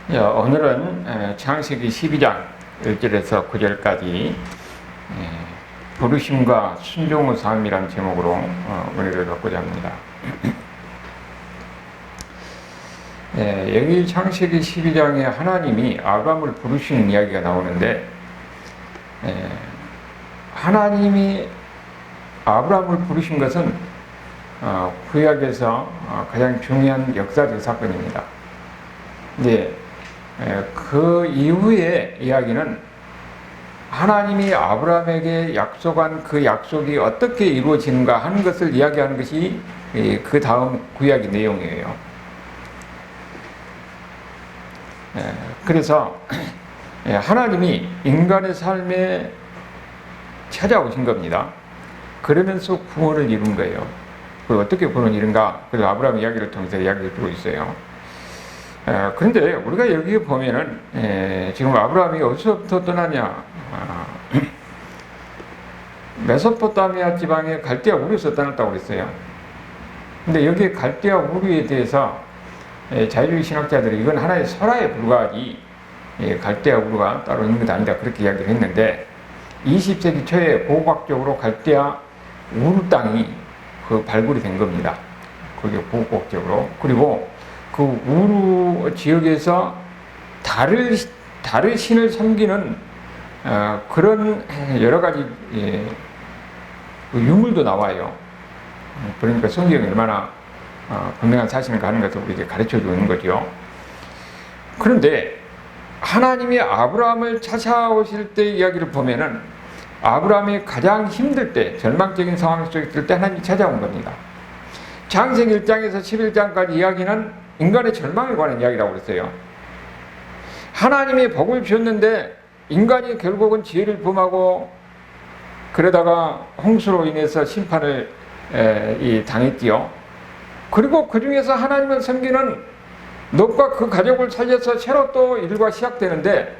오늘은 창세기 12장 1절에서 9절까지 부르심과 순종의 삶이라는 제목으로 은혜를 받고자 합니다. 여기 창세기 12장에 하나님이 아브라함을 부르시는 이야기가 나오는데, 하나님이 아브라함을 부르신 것은 구약에서 가장 중요한 역사적 사건입니다. 근데 그 이후의 이야기는 하나님이 아브라함에게 약속한 그 약속이 어떻게 이루어지는가 하는 것을 이야기하는 것이 그 다음 구약의 내용이에요. 그래서 하나님이 인간의 삶에 찾아오신 겁니다. 그러면서 구원을 이룬 거예요. 그리고 어떻게 구원을 이룬가? 그래서 아브라함 이야기를 통해서 이야기를 주고 있어요. 그런데 우리가 여기 보면은 지금 아브라함이 어디서부터 떠나냐? 메소포타미아 지방의 갈대아 우르에서 떠났다고 그랬어요. 근데 여기 갈대아 우르에 대해서 자유주의 신학자들이 이건 하나의 설화에 불과하지 갈대아 우르가 따로 있는 것 아니다 그렇게 이야기를 했는데, 20세기 초에 고고학적으로 갈대아 우르 땅이 발굴이 된 겁니다. 그게 고고학적으로. 그리고 그 우르 지역에서 달의 신을 섬기는 그런 여러 가지 유물도 나와요. 그러니까 성경이 얼마나 분명한 사실인가 하는 것을 우리에게 가르쳐 주는 거죠. 그런데 하나님이 아브라함을 찾아오실 때 이야기를 보면은 아브라함이 가장 힘들 때, 절망적인 상황 속에 있을 때 하나님이 찾아온 겁니다. 창세기 1장에서 11장까지 이야기는 인간의 절망에 관한 이야기라고 그랬어요. 하나님이 복을 주셨는데 인간이 결국은 지혜를 범하고 그러다가 홍수로 인해서 심판을 당했지요. 그리고 그 중에서 하나님을 섬기는 롯과 그 가족을 살려서 새로 또 일과 시작되는데,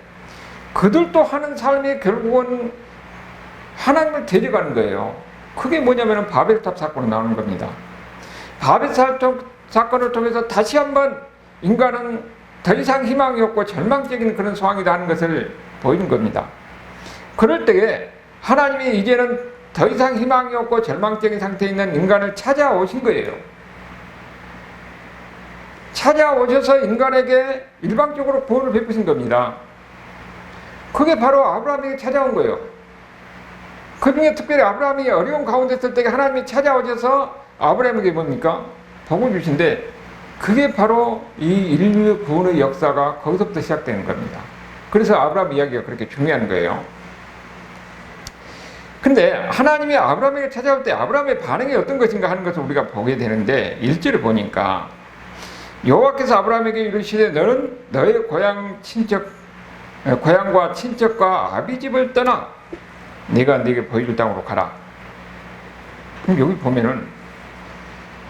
그들도 하는 삶이 결국은 하나님을 데려가는 거예요. 그게 뭐냐면 바벨탑 사건으로 나오는 겁니다. 바벨탑 사건을 통해서 다시 한번 인간은 더 이상 희망이 없고 절망적인 그런 상황이다 하는 것을 보이는 겁니다. 그럴 때에 하나님이 이제는 더 이상 희망이 없고 절망적인 상태에 있는 인간을 찾아오신 거예요. 찾아오셔서 인간에게 일방적으로 구원을 베푸신 겁니다. 그게 바로 아브라함에게 찾아온 거예요. 그 중에 특별히 아브라함이 어려운 가운데 있을 때 하나님이 찾아오셔서 아브라함에게 뭡니까? 복을 주신데, 그게 바로 이 인류의 구원의 역사가 거기서부터 시작되는 겁니다. 그래서 아브라함 이야기가 그렇게 중요한 거예요. 근데 하나님이 아브라함에게 찾아올 때 아브라함의 반응이 어떤 것인가 하는 것을 우리가 보게 되는데, 1절을 보니까 여호와께서 아브라함에게 이르시되 너는 너의 고향과 친척과 아비집을 떠나 내가 네게 보여줄 땅으로 가라. 그럼 여기 보면은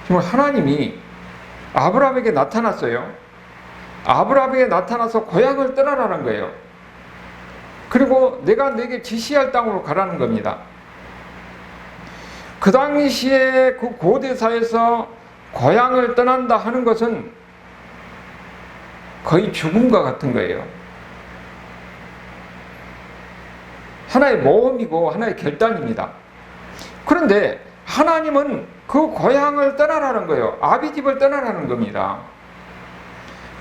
지금 하나님이 아브라함에게 나타났어요. 아브라함에게 나타나서 고향을 떠나라는 거예요. 그리고 내가 네게 지시할 땅으로 가라는 겁니다. 그 당시에 그 고대사에서 고향을 떠난다 하는 것은 거의 죽음과 같은 거예요. 하나의 모험이고 하나의 결단입니다. 그런데 하나님은 그 고향을 떠나라는 거예요. 아비집을 떠나라는 겁니다.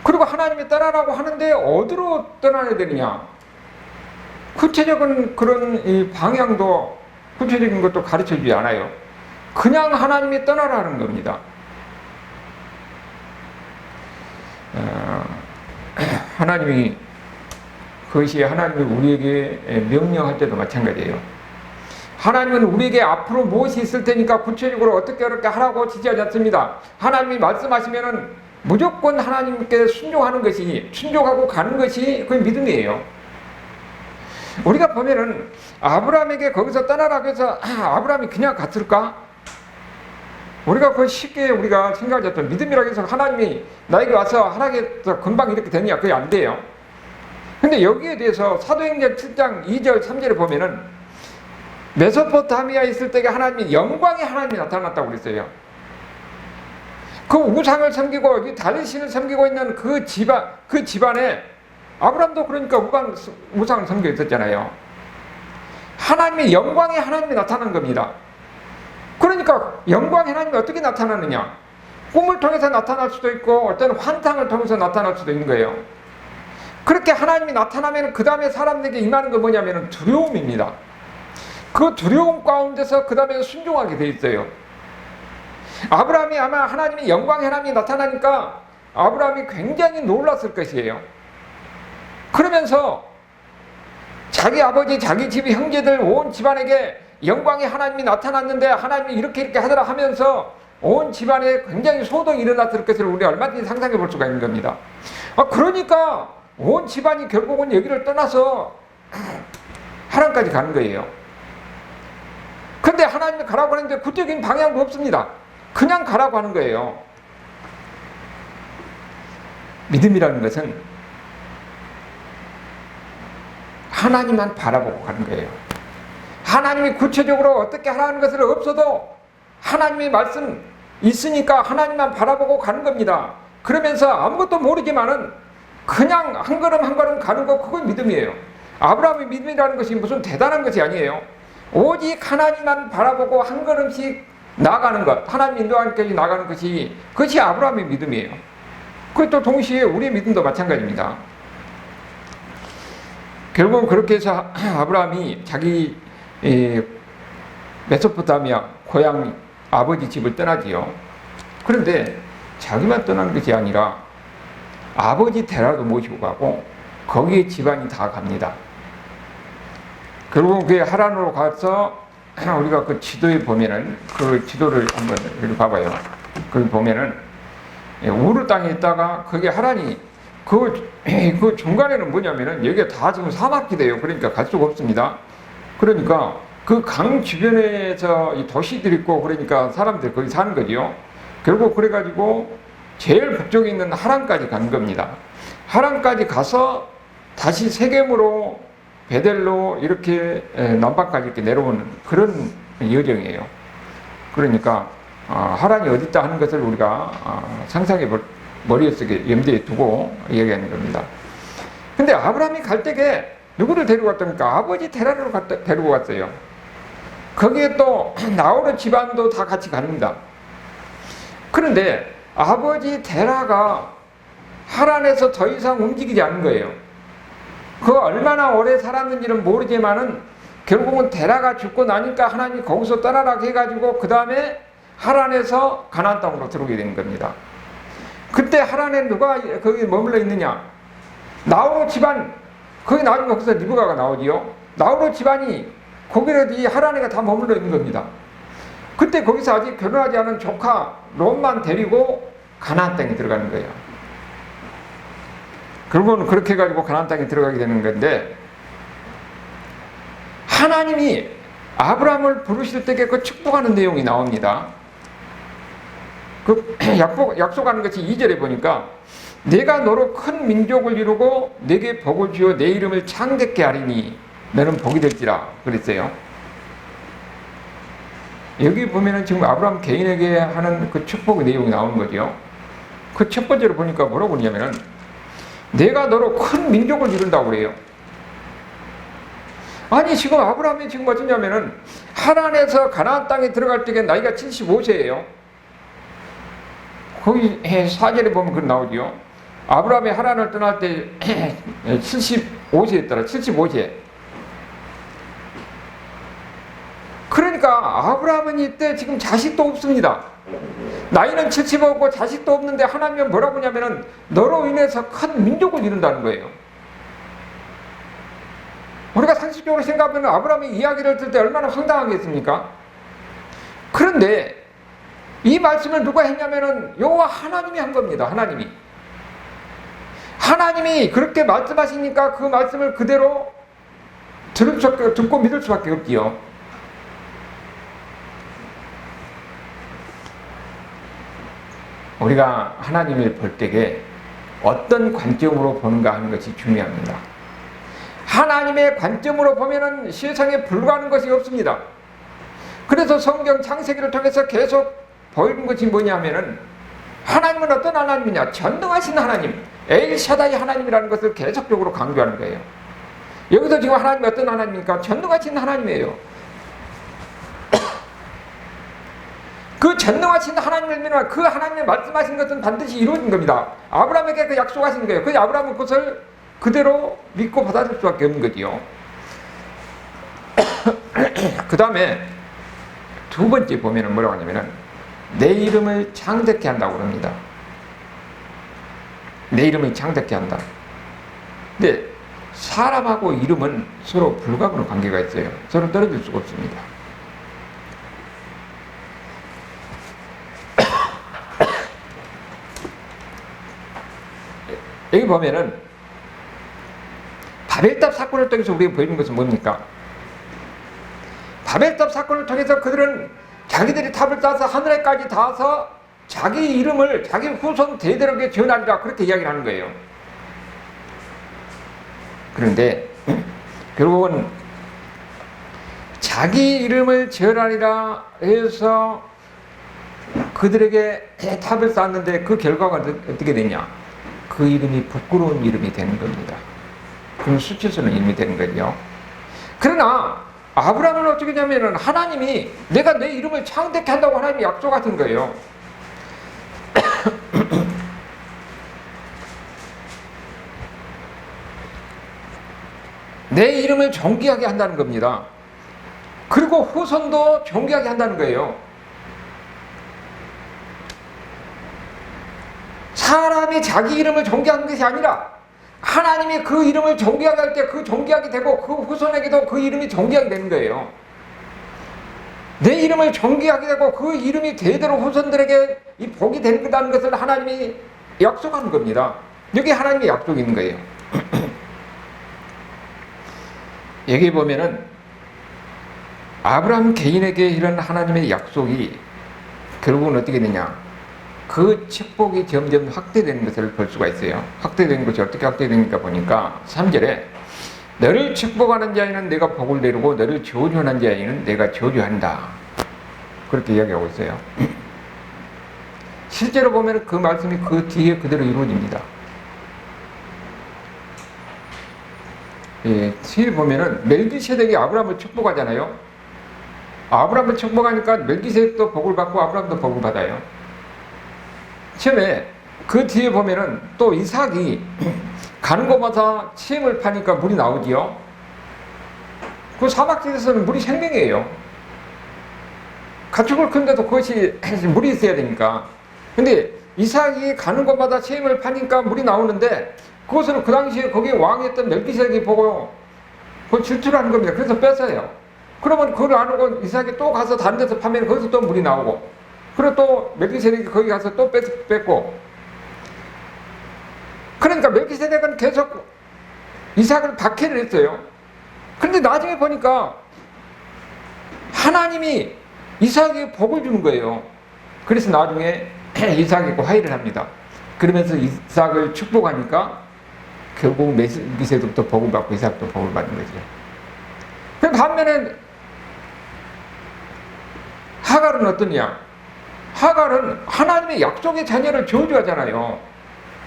그리고 하나님이 떠나라고 하는데 어디로 떠나야 되느냐? 구체적인 그런 이 방향도, 구체적인 것도 가르쳐 주지 않아요. 그냥 하나님이 떠나라는 겁니다. 하나님이, 그것이 하나님이 우리에게 명령할 때도 마찬가지예요. 하나님은 우리에게 앞으로 무엇이 있을 테니까 구체적으로 어떻게 하라고 지시하지 않습니다. 하나님이 말씀하시면은 무조건 하나님께 순종하는 것이, 순종하고 가는 것이 그 믿음이에요. 우리가 보면은 아브라함에게 거기서 떠나라고 해서 아브라함이 그냥 갔을까? 우리가 그 쉽게 우리가 생각했던 믿음이라고 해서 하나님이 나에게 와서 하라겠어 금방 이렇게 되냐? 그게 안 돼요. 근데 여기에 대해서 사도행전 7장 2절 3절에 보면은 메소포타미아에 있을 때에 하나님이 영광의 하나님이 나타났다고 그랬어요. 그 우상을 섬기고 다른 신을 섬기고 있는 그 집안에 아브라함도 그러니까 우상을 섬기고 있었잖아요. 하나님의 영광의 하나님이 나타난 겁니다. 그러니까 영광의 하나님이 어떻게 나타나느냐? 꿈을 통해서 나타날 수도 있고 어떤 환상을 통해서 나타날 수도 있는 거예요. 그렇게 하나님이 나타나면 그 다음에 사람들에게 임하는 건 뭐냐면 두려움입니다. 그 두려움 가운데서 그 다음에 순종하게 돼 있어요. 아브라함이 아마 하나님의 영광의 하나님이 나타나니까 아브라함이 굉장히 놀랐을 것이에요. 그러면서 자기 아버지, 자기 집 형제들 온 집안에게 영광의 하나님이 나타났는데 하나님이 이렇게 하더라 하면서 온 집안에 굉장히 소동이 일어났을 것을 우리가 얼마든지 상상해 볼 수가 있는 겁니다. 그러니까 온 집안이 결국은 여기를 떠나서 하란까지 가는 거예요. 근데 하나님이 가라고 하는데 구체적인 방향도 없습니다. 그냥 가라고 하는 거예요. 믿음이라는 것은 하나님만 바라보고 가는 거예요. 하나님이 구체적으로 어떻게 하라는 것은 없어도 하나님의 말씀 있으니까 하나님만 바라보고 가는 겁니다. 그러면서 아무것도 모르지만은 그냥 한 걸음 한 걸음 가는 거, 그건 믿음이에요. 아브라함의 믿음이라는 것이 무슨 대단한 것이 아니에요. 오직 하나님만 바라보고 한 걸음씩 나가는 것, 하나님 인도하기까지 나가는 것이, 그것이 아브라함의 믿음이에요. 그것도 동시에 우리의 믿음도 마찬가지입니다. 결국은 그렇게 해서 아브라함이 자기 메소포타미아 고향 아버지 집을 떠나지요. 그런데 자기만 떠난 것이 아니라 아버지 테라도 모시고 가고 거기에 집안이 다 갑니다. 결국은 그 하란으로 가서 우리가 그 지도에 보면은, 그 지도를 한번 여기 봐봐요. 거기 보면은 우르 땅에 있다가 거기 하란이 그 중간에는 뭐냐면은 여기가 다 지금 사막지대예요. 그러니까 갈 수가 없습니다. 그러니까 그 강 주변에서 이 도시들이 있고 그러니까 사람들 거기 사는 거지요. 결국 그래가지고 제일 북쪽에 있는 하란까지 간 겁니다. 하란까지 가서 다시 세겜으로 베델로 이렇게 남방까지 이렇게 내려오는 그런 여정이에요. 그러니까 하란이 어디 있다 하는 것을 우리가 상상해 머릿속에 염두에 두고 얘기하는 겁니다. 근데 아브라함이 갈 때에 누구를 데리고 갔답니까? 아버지 테라를 데리고 갔어요. 거기에 또 나홀의 집안도 다 같이 갑니다. 그런데 아버지 테라가 하란에서 더 이상 움직이지 않는 거예요. 그 얼마나 오래 살았는지는 모르지만은 결국은 테라가 죽고 나니까 하나님이 거기서 떠나라고 해가지고 그 다음에 하란에서 가나안 땅으로 들어오게 되는 겁니다. 그때 하란에 누가 거기 머물러 있느냐? 나홀의 집안, 거기 나중에 거기서 리브가가 나오지요. 나홀의 집안이 거기를 이 하란에가 다 머물러 있는 겁니다. 그때 거기서 아직 결혼하지 않은 조카 롯만 데리고 가나안 땅에 들어가는 거예요. 결국은 그렇게 해가지고 가나안 땅에 들어가게 되는 건데, 하나님이 아브라함을 부르실 때에 그 축복하는 내용이 나옵니다. 그 약속하는 것이 2절에 보니까 내가 너로 큰 민족을 이루고 내게 복을 주어 내 이름을 창대케 하리니 너는 복이 될지라 그랬어요. 여기 보면은 지금 아브라함 개인에게 하는 그 축복의 내용이 나오는 거죠. 그 첫 번째로 보니까 뭐라고 그러냐면은 내가 너로 큰 민족을 이룬다고 그래요. 아니 지금 아브라함이 지금 어쩌냐면은 하란에서 가나안 땅에 들어갈 때에 나이가 75세예요. 거기 4절에 보면 그 나오죠. 아브라함이 하란을 떠날 때 75세였더라. 75세. 그러니까 아브라함은 이때 지금 자식도 없습니다. 나이는 75고 자식도 없는데 하나님이 뭐라고 하냐면은 너로 인해서 큰 민족을 이룬다는 거예요. 우리가 상식적으로 생각하면 아브라함의 이야기를 들을 때 얼마나 황당하겠습니까? 그런데 이 말씀을 누가 했냐면은 여호와 하나님이 한 겁니다. 하나님이 그렇게 말씀하시니까 그 말씀을 그대로 듣고 믿을 수밖에 없지요. 우리가 하나님을 볼 때에 어떤 관점으로 보는가 하는 것이 중요합니다. 하나님의 관점으로 보면은 세상에 불과한 것이 없습니다. 그래서 성경 창세기를 통해서 계속 보이는 것이 뭐냐면은 하나님은 어떤 하나님이냐? 전능하신 하나님, 엘샤다이 하나님이라는 것을 계속적으로 강조하는 거예요. 여기서 지금 하나님이 어떤 하나님입니까? 전능하신 하나님이에요. 그 전능하신 하나님을 믿으면 그 하나님의 말씀하신 것은 반드시 이루어진 겁니다. 아브라함에게 그 약속하신 거예요. 그 아브라함은 그것을 그대로 믿고 받아들일 수밖에 없는 거지요. 그 다음에 두 번째 보면은 뭐라고 하냐면은 내 이름을 창대케 한다고 그럽니다. 내 이름을 창대케 한다. 근데 사람하고 이름은 서로 불가분의 관계가 있어요. 서로 떨어질 수가 없습니다. 여기 보면은 바벨탑 사건을 통해서 우리가 보이는 것은 뭡니까? 바벨탑 사건을 통해서 그들은 자기들이 탑을 쌓아서 하늘에까지 닿아서 자기 이름을 자기 후손 대대로 전하리라 그렇게 이야기를 하는 거예요. 그런데 결국은 자기 이름을 전하리라 해서 그들에게 탑을 쌓았는데 그 결과가 어떻게 되냐? 그 이름이 부끄러운 이름이 되는 겁니다. 그럼 수치스러운 이름이 되는 거죠. 그러나 아브라함은 어떻게 되냐면 하나님이 내가 내 이름을 창대케 한다고 하나님이 약속하신 거예요. 내 이름을 존귀하게 한다는 겁니다. 그리고 후손도 존귀하게 한다는 거예요. 사람이 자기 이름을 존귀하는 것이 아니라 하나님이 그 이름을 존귀하게 할 때 그 존귀하게 되고 그 후손에게도 그 이름이 존귀하게 되는 거예요. 내 이름을 존귀하게 되고 그 이름이 대대로 후손들에게 이 복이 되는 거라는 것을 하나님이 약속하는 겁니다. 여기 하나님의 약속이 있는 거예요. 여기 보면은 아브라함 개인에게 이런 하나님의 약속이 결국은 어떻게 되냐? 그 축복이 점점 확대되는 것을 볼 수가 있어요. 확대되는 것이 어떻게 확대되니까 보니까 3절에 너를 축복하는 자에는 내가 복을 내리고 너를 저주하는 자에는 내가 저주한다. 그렇게 이야기하고 있어요. 실제로 보면 그 말씀이 그 뒤에 그대로 이루어집니다. 예, 뒤에 보면은 멜기세덱이 아브라함을 축복하잖아요. 아브라함을 축복하니까 멜기세덱도 복을 받고 아브라함도 복을 받아요. 처음에 그 뒤에 보면은 또 이삭이 가는 곳마다 침을 파니까 물이 나오지요. 그 사막지대에서는 물이 생명이에요. 가축을 큰데도 그것이 물이 있어야 되니까. 근데 이삭이 가는 곳마다 침을 파니까 물이 나오는데 그것을 그 당시에 거기 왕이었던 멜기세덱이 보고 그걸 질투하는 겁니다. 그래서 뺐어요. 그러면 그걸 안 오고 이삭이 또 가서 다른 데서 파면 거기서 또 물이 나오고 그리고 또 멜기세덱이 거기 가서 또 뺐고 그러니까 멜기세덱은 계속 이삭을 박해를 했어요. 그런데 나중에 보니까 하나님이 이삭에게 복을 주는 거예요. 그래서 나중에 이삭하고 화해를 합니다. 그러면서 이삭을 축복하니까 결국 멜기세덱도 복을 받고 이삭도 복을 받는 거죠. 그 반면에 하갈은 어떠냐? 하갈은 하나님의 약속의 자녀를 저주하잖아요.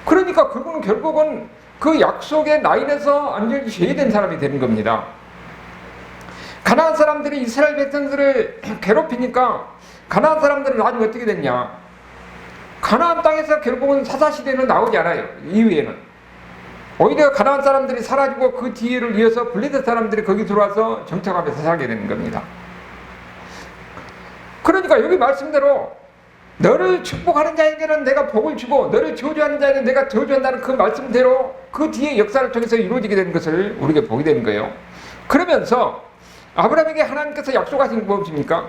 그러니까 그분은 결국은 그 약속의 라인에서 완전히 제외된 사람이 되는 겁니다. 가나안 사람들이 이스라엘 백성들을 괴롭히니까 가나안 사람들은 나중에 어떻게 됐냐? 가나안 땅에서 결국은 사사시대는 나오지 않아요. 이후에는 오히려 가나안 사람들이 사라지고 그 뒤를 이어서 블레셋 사람들이 거기 들어와서 정착하면서 살게 되는 겁니다. 그러니까 여기 말씀대로 너를 축복하는 자에게는 내가 복을 주고 너를 저주하는 자에게는 내가 저주한다는 그 말씀대로 그 뒤에 역사를 통해서 이루어지게 되는 것을 우리가 보게 되는 거예요. 그러면서 아브라함에게 하나님께서 약속하신 게 무엇입니까?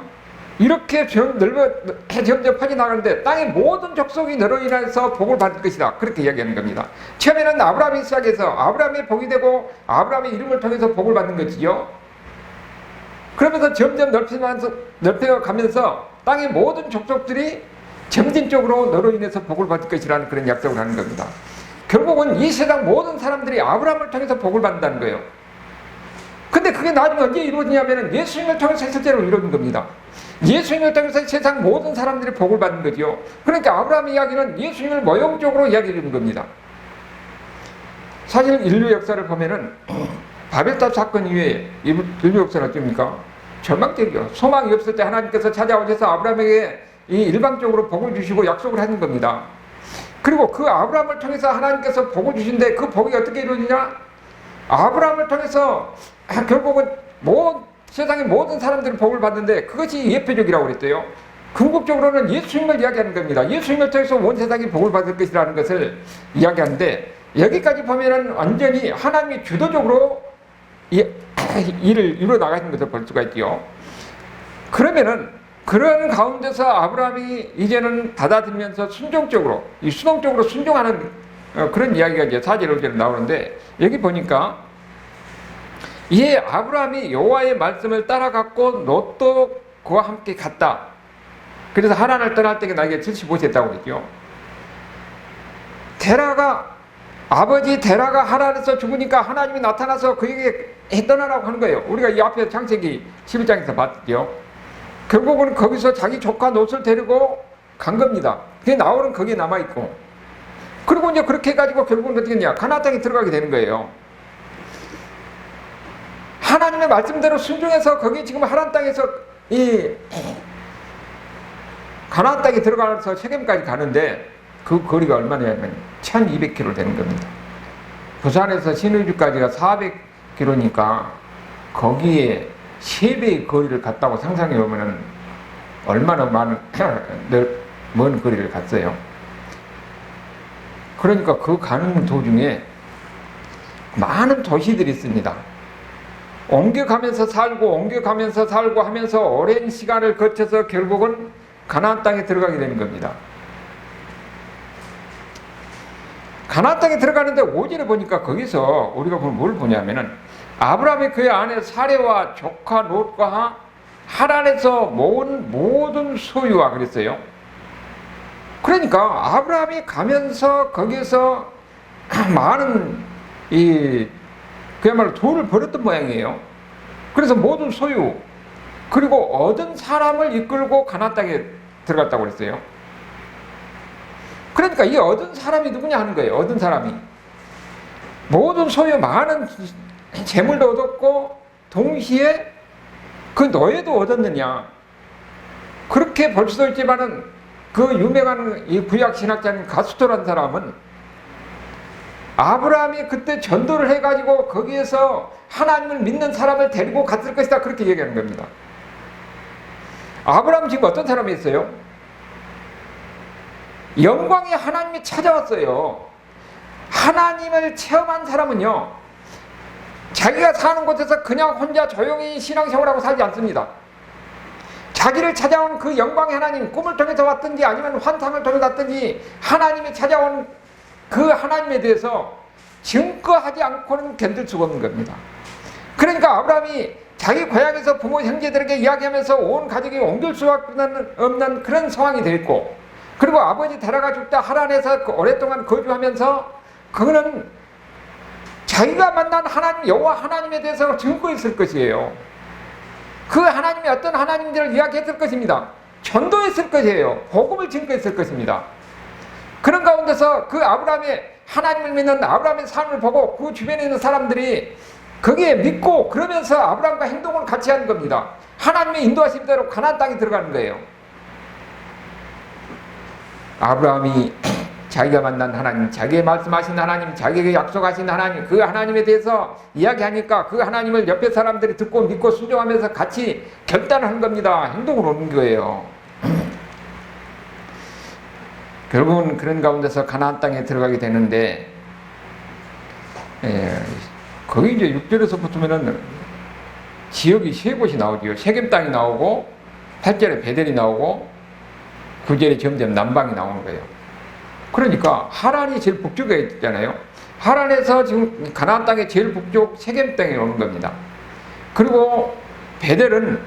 이렇게 점점 퍼져나가는데 땅의 모든 족속이 너로 인해서 복을 받을 것이다. 그렇게 이야기하는 겁니다. 처음에는 아브라함이 시작해서 아브라함의 복이 되고 아브라함의 이름을 통해서 복을 받는 것이요. 그러면서 점점 넓혀가면서 땅의 모든 족속들이 점진적으로 너로 인해서 복을 받을 것이라는 그런 약속을 하는 겁니다. 결국은 이 세상 모든 사람들이 아브라함을 통해서 복을 받는다는 거예요. 근데 그게 나중에 언제 이루어지냐면 예수님을 통해서 실제로 이루어진 겁니다. 예수님을 통해서 세상 모든 사람들이 복을 받는 거죠. 그러니까 아브라함의 이야기는 예수님을 모형적으로 이야기해 주는 겁니다. 사실 인류 역사를 보면은 바벨탑 사건 이후에 인류 역사는 어떻습니까? 절망적이요. 소망이 없을 때 하나님께서 찾아오셔서 아브라함에게 이 일방적으로 복을 주시고 약속을 하는 겁니다. 그리고 그 아브라함을 통해서 하나님께서 복을 주신데 그 복이 어떻게 이루어지냐? 아브라함을 통해서 결국은 세상의 모든 사람들이 복을 받는데 그것이 예표적이라고 그랬대요. 궁극적으로는 예수님을 이야기하는 겁니다. 예수님을 통해서 온 세상이 복을 받을 것이라는 것을 이야기하는데 여기까지 보면은 완전히 하나님이 주도적으로 일을 이루어 나가시는 것을 볼 수가 있죠. 그러면은 그런 가운데서 아브라함이 이제는 받아들이면서 순종적으로, 수동적으로 순종하는 그런 이야기가 이제 4절 5절에 나오는데 여기 보니까 이에 아브라함이 여호와의 말씀을 따라갔고 롯도 그와 함께 갔다. 그래서 하란을 떠날 때에 나에게 75세 했다고 그랬죠. 아버지 데라가 하란에서 죽으니까 하나님이 나타나서 그에게 떠나라고 하는 거예요. 우리가 이 앞에 창세기 11장에서 봤죠. 결국은 거기서 자기 조카 롯을 데리고 간 겁니다. 그게 나홀은 거기에 남아있고. 그리고 이제 그렇게 해가지고 결국은 어떻게 했냐. 가나안 땅에 들어가게 되는 거예요. 하나님의 말씀대로 순종해서 거기 지금 하란 땅에서 가나안 땅에 들어가서 세겜까지 가는데 그 거리가 얼마냐면 1200km 되는 겁니다. 부산에서 신의주까지가 400km니까 거기에 3배의 거리를 갔다고 상상해 보면은 얼마나 먼 거리를 갔어요. 그러니까 그 가는 도중에 많은 도시들이 있습니다. 옮겨가면서 살고 하면서 오랜 시간을 거쳐서 결국은 가나안 땅에 들어가게 되는 겁니다. 가나안 땅에 들어가는데 5절에 보니까 거기서 우리가 뭘 보냐면은 아브라함이 그의 아내 사레와 조카 롯과 하란에서 모은 모든 소유와 그랬어요. 그러니까 아브라함이 가면서 거기서 많은 그야말로 돈을 벌었던 모양이에요. 그래서 모든 소유 그리고 얻은 사람을 이끌고 가나안 땅에 들어갔다고 그랬어요. 그러니까 이 얻은 사람이 누구냐 하는 거예요. 얻은 사람이 모든 소유 많은 재물도 얻었고 동시에 그 노예도 얻었느냐, 그렇게 볼 수도 있지만은 그 유명한 이 구약 신학자인 가수토라는 사람은 아브라함이 그때 전도를 해가지고 거기에서 하나님을 믿는 사람을 데리고 갔을 것이다, 그렇게 얘기하는 겁니다. 아브라함 지금 어떤 사람이었어요? 영광의 하나님이 찾아왔어요. 하나님을 체험한 사람은요, 자기가 사는 곳에서 그냥 혼자 조용히 신앙생활하고 살지 않습니다. 자기를 찾아온 그 영광의 하나님, 꿈을 통해서 왔든지 아니면 환상을 통해서 왔든지 하나님이 찾아온 그 하나님에 대해서 증거하지 않고는 견딜 수가 없는 겁니다. 그러니까 아브라함이 자기 고향에서 부모 형제들에게 이야기하면서 온 가족이 옮길 수 없는 그런 상황이 됐고, 그리고 아버지 데려가 죽다 하란에서 오랫동안 거주하면서 그거는 자기가 만난 하나님, 여호와 하나님에 대해서 증거했을 것이에요. 그 하나님이 어떤 하나님들을 이야기했을 것입니다. 전도했을 것이에요. 복음을 증거했을 것입니다. 그런 가운데서 그 아브라함의 하나님을 믿는 아브라함의 삶을 보고 그 주변에 있는 사람들이 거기에 믿고 그러면서 아브라함과 행동을 같이 하는 겁니다. 하나님의 인도하심대로 가나안 땅에 들어가는 거예요. 아브라함이 자기가 만난 하나님, 자기의 말씀하신 하나님, 자기에게 약속하신 하나님, 그 하나님에 대해서 이야기하니까 그 하나님을 옆에 사람들이 듣고 믿고 순종하면서 같이 결단하는 겁니다. 행동으로 오는 거예요. 결국은 그런 가운데서 가나안 땅에 들어가게 되는데, 거기 이제 6절에서부터는 지역이 세 곳이 나오죠. 세겜 땅이 나오고, 8절에 베델이 나오고, 9절에 점점 남방이 나오는 거예요. 그러니까 하란이 제일 북쪽에 있잖아요. 하란에서 지금 가나안 땅의 제일 북쪽 세겜 땅에 오는 겁니다. 그리고 베델은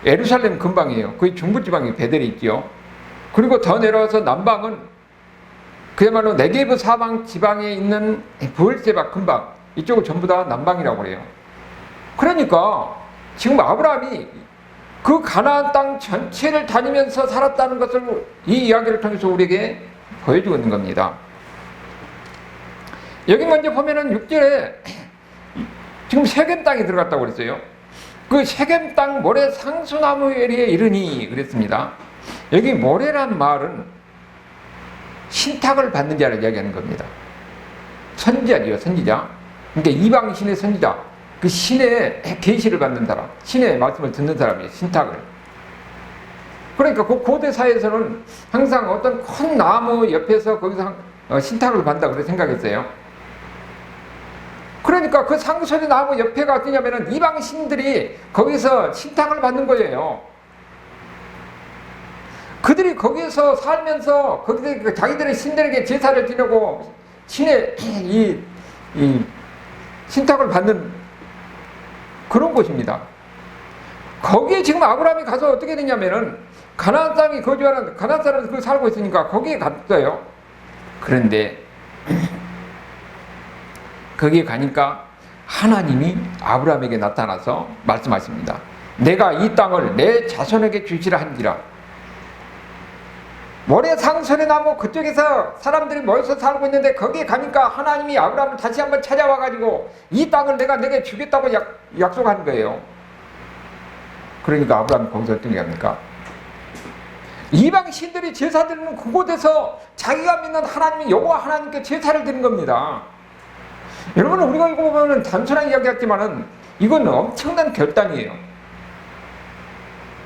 예루살렘 근방이에요. 거의 중부지방에 베델이 있죠. 그리고 더 내려와서 남방은 그야말로 네게브 사방 지방에 있는 브엘세바 근방, 이쪽은 전부 다 남방이라고 그래요. 그러니까 지금 아브라함이 그 가나안 땅 전체를 다니면서 살았다는 것을 이 이야기를 통해서 우리에게 보여주고 있는 겁니다. 여기 먼저 보면은 6절에 지금 세겜 땅에 들어갔다고 그랬어요. 그 세겜 땅 모래 상수나무 에리에 이르니 그랬습니다. 여기 모래란 말은 신탁을 받는 자를 이야기하는 겁니다. 선지자지요, 선지자. 그러니까 이방 신의 선지자. 그 신의 계시를 받는 사람, 신의 말씀을 듣는 사람이에요, 신탁을. 그러니까 그 고대 사회에서는 항상 어떤 큰 나무 옆에서 거기서 신탁을 받는다 그렇게 생각했어요. 그러니까 그 상수리 나무 옆에가 어떠냐면은 이방 신들이 거기서 신탁을 받는 거예요. 그들이 거기서 살면서 거기서 자기들의 신들에게 제사를 지내고 신의 이 신탁을 받는 그런 곳입니다. 거기에 지금 아브라함이 가서 어떻게 되냐면은 가나안 땅이 거주하는 가나안 사람들이 거기 살고 있으니까 거기에 갔어요. 그런데 거기에 가니까 하나님이 아브라함에게 나타나서 말씀하십니다. 내가 이 땅을 내 자손에게 주시라 한지라. 모래 상선의 나무 그쪽에서 사람들이 모여서 살고 있는데 거기에 가니까 하나님이 아브라함을 다시 한번 찾아와가지고 이 땅을 내가 내게 주겠다고 약속한 거예요. 그러니까 아브라함이 거기서 어떤 게 합니까? 이방 신들이 제사 드리는 그곳에서 자기가 믿는 하나님이 여호와 하나님께 제사를 드린 겁니다. 여러분, 우리가 이거 보면 단순한 이야기 같지만은 이건 엄청난 결단이에요.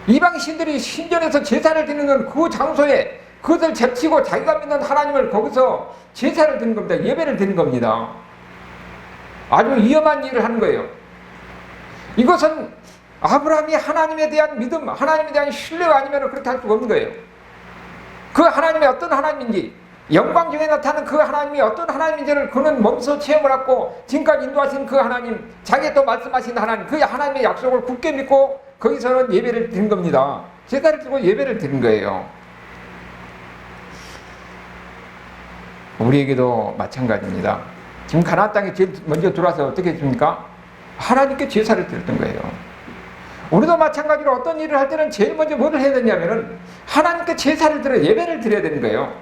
이방 신들이 신전에서 제사를 드리는 그 장소에 그것을 제치고 자기가 믿는 하나님을 거기서 제사를 드리는 겁니다. 예배를 드리는 겁니다. 아주 위험한 일을 하는 거예요. 이것은 아브라함이 하나님에 대한 믿음, 하나님에 대한 신뢰가 아니면 그렇게 할 수가 없는 거예요. 그 하나님이 어떤 하나님인지, 영광 중에 나타나는 그 하나님이 어떤 하나님인지를 그는 몸소 체험을 하고 지금까지 인도하신 그 하나님, 자기가 또 말씀하신 하나님, 그 하나님의 약속을 굳게 믿고 거기서는 예배를 드린 겁니다. 제사를 드리고 예배를 드린 거예요. 우리에게도 마찬가지입니다. 지금 가나안 땅에 제일 먼저 들어와서 어떻게 했습니까? 하나님께 제사를 드렸던 거예요. 우리도 마찬가지로 어떤 일을 할 때는 제일 먼저 뭐를 해야 되냐면은 하나님께 제사를 드려 예배를 드려야 되는 거예요.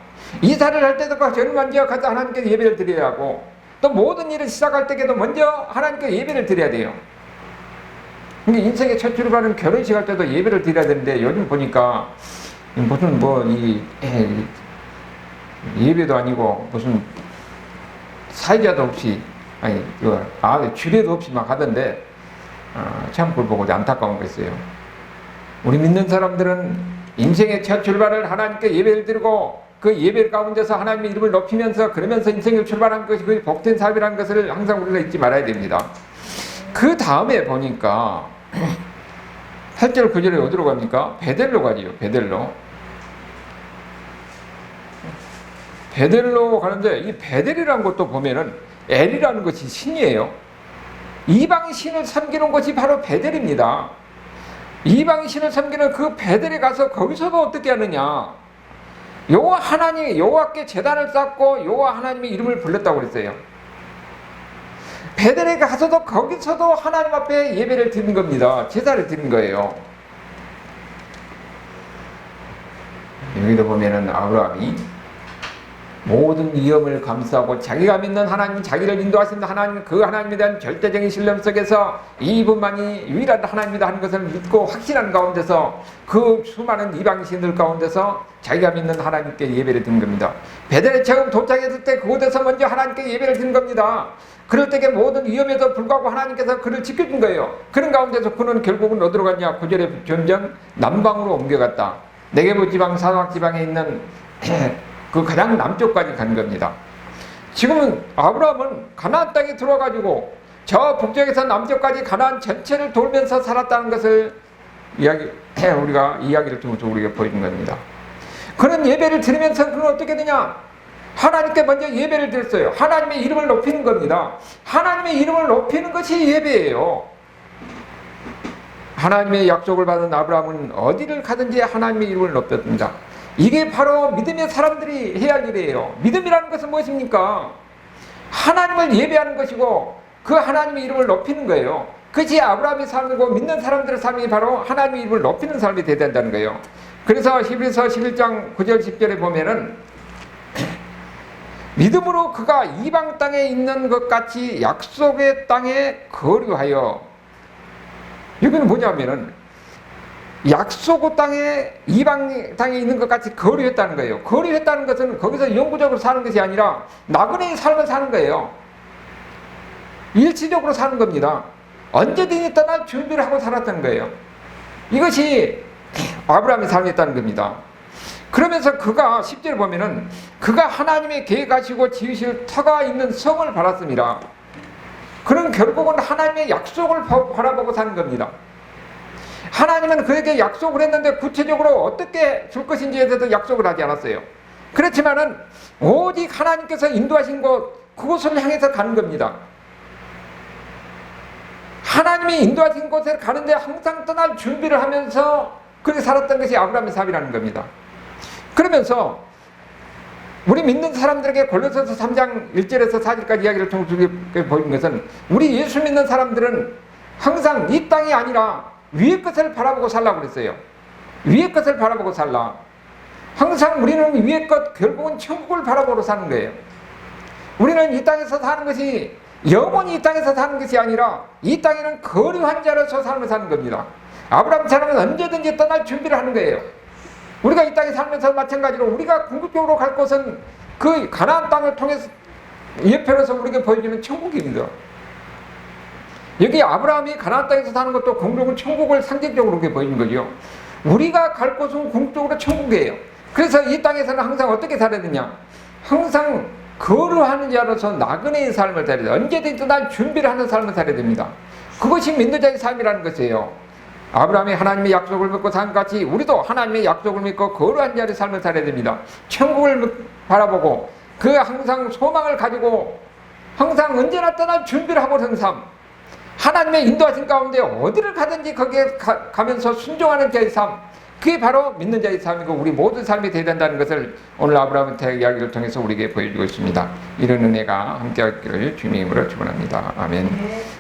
이사를 할 때도 제일 먼저 가서 하나님께 예배를 드려야 하고 또 모든 일을 시작할 때에도 먼저 하나님께 예배를 드려야 돼요. 근데 인생의 첫 출발은 결혼식 할 때도 예배를 드려야 되는데 요즘 보니까 무슨 예배도 아니고 무슨 사회자도 없이 주례도 없이 막 하던데 참 그걸 보고 안타까운 거 있어요. 우리 믿는 사람들은 인생의 첫 출발을 하나님께 예배를 드리고 그 예배 가운데서 하나님의 이름을 높이면서 그러면서 인생을 출발한 것이 그 복된 삶이라는 것을 항상 우리가 잊지 말아야 됩니다. 그 다음에 보니까 8절 9절에 어디로 갑니까? 베델로 가지요. 베델로 가는데 이 베델이라는 것도 보면은 엘이라는 것이 신이에요. 이방 신을 섬기는 것이 바로 베델입니다. 이방 신을 섬기는 그 베델에 가서 거기서도 어떻게 하느냐? 여호와 하나님, 여호와께 제단을 쌓고 여호와 하나님의 이름을 불렀다고 그랬어요. 베델에 가서도 거기서도 하나님 앞에 예배를 드리는 겁니다. 제사를 드리는 거예요. 여기도 보면은 아브라함이 모든 위험을 감수하고 자기가 믿는 하나님, 자기를 인도하시는 하나님, 그 하나님에 대한 절대적인 신뢰 속에서 이분만이 유일한 하나님이다 하는 것을 믿고 확신하는 가운데서 그 수많은 이방신들 가운데서 자기가 믿는 하나님께 예배를 드린 겁니다. 베델에 처음 도착했을 때 그곳에서 먼저 하나님께 예배를 드린 겁니다. 그럴 때에 모든 위험에도 불구하고 하나님께서 그를 지켜준 거예요. 그런 가운데서 그는 결국은 어디로 갔냐? 9절에 점점 남방으로 옮겨갔다. 네게부 지방, 사막 지방에 있는 그 가장 남쪽까지 간 겁니다. 지금은 아브라함은 가나안 땅에 들어와가지고 저 북쪽에서 남쪽까지 가나안 전체를 돌면서 살았다는 것을 우리가 이야기를 통해서 우리에게 보여준 겁니다. 그런 예배를 드리면서 그는 어떻게 되냐? 하나님께 먼저 예배를 드렸어요. 하나님의 이름을 높이는 겁니다. 하나님의 이름을 높이는 것이 예배예요. 하나님의 약속을 받은 아브라함은 어디를 가든지 하나님의 이름을 높였습니다. 이게 바로 믿음의 사람들이 해야 할 일이에요. 믿음이라는 것은 무엇입니까? 하나님을 예배하는 것이고 그 하나님의 이름을 높이는 거예요. 그것이 아브라함의 삶이고 믿는 사람들의 삶이 바로 하나님의 이름을 높이는 삶이 되어야 된다는 거예요. 그래서 히브리서 11장 9절 10절에 보면은 믿음으로 그가 이방 땅에 있는 것 같이 약속의 땅에 거류하여, 여기는 뭐냐면은 약속의 땅에, 이방 땅에 있는 것 같이 거류했다는 거예요. 거류했다는 것은 거기서 영구적으로 사는 것이 아니라 나그네의 삶을 사는 거예요. 일시적으로 사는 겁니다. 언제든지 떠날 준비를 하고 살았던 거예요. 이것이 아브라함의 삶이었다는 겁니다. 그러면서 그가 10절에 보면은 그가 하나님의 계획하시고 지으실 터가 있는 성을 바랐습니다. 그런 결국은 하나님의 약속을 바라보고 사는 겁니다. 하나님은 그에게 약속을 했는데 구체적으로 어떻게 줄 것인지에 대해서 약속을 하지 않았어요. 그렇지만은 오직 하나님께서 인도하신 곳, 그곳을 향해서 가는 겁니다. 하나님이 인도하신 곳에 가는데 항상 떠날 준비를 하면서 그렇게 살았던 것이 아브라함의 삶이라는 겁니다. 그러면서 우리 믿는 사람들에게 골로새서 3장 1절에서 4절까지 이야기를 통해서 보이는 것은, 우리 예수 믿는 사람들은 항상 이 땅이 아니라 위의 것을 바라보고 살라고 그랬어요. 위의 것을 바라보고 살라. 항상 우리는 위의 것, 결국은 천국을 바라보고 사는 거예요. 우리는 이 땅에서 사는 것이 영원히 이 땅에서 사는 것이 아니라 이 땅에는 거류한 자로서 삶을 사는 겁니다. 아브라함처럼 언제든지 떠날 준비를 하는 거예요. 우리가 이 땅에 살면서 마찬가지로 우리가 궁극적으로 갈 곳은 그 가나안 땅을 통해서 예표로서 우리에게 보여주는 천국입니다. 여기 아브라함이 가나안 땅에서 사는 것도 궁극적으로 천국을 상징적으로 그렇게 보이는 거죠. 우리가 갈 곳은 궁극적으로 천국이에요. 그래서 이 땅에서는 항상 어떻게 살아야 되냐? 항상 거류하는 자로서 나그네의 삶을 살아야 돼요. 언제든지 떠날 준비를 하는 삶을 살아야 됩니다. 그것이 믿는 자의 삶이라는 것이에요. 아브라함이 하나님의 약속을 믿고 산 같이 우리도 하나님의 약속을 믿고 거룩한 자의 삶을 살아야 됩니다. 천국을 바라보고 그 항상 소망을 가지고 항상 언제나 떠날 준비를 하고 선 삶, 하나님의 인도하신 가운데 어디를 가든지 거기에 가면서 순종하는 자의 삶, 그게 바로 믿는 자의 삶이고 우리 모든 삶이 되어야 된다는 것을 오늘 아브라함의 이야기를 통해서 우리에게 보여주고 있습니다. 이런 은혜가 함께하기를 주님의 이름으로 축원합니다. 아멘.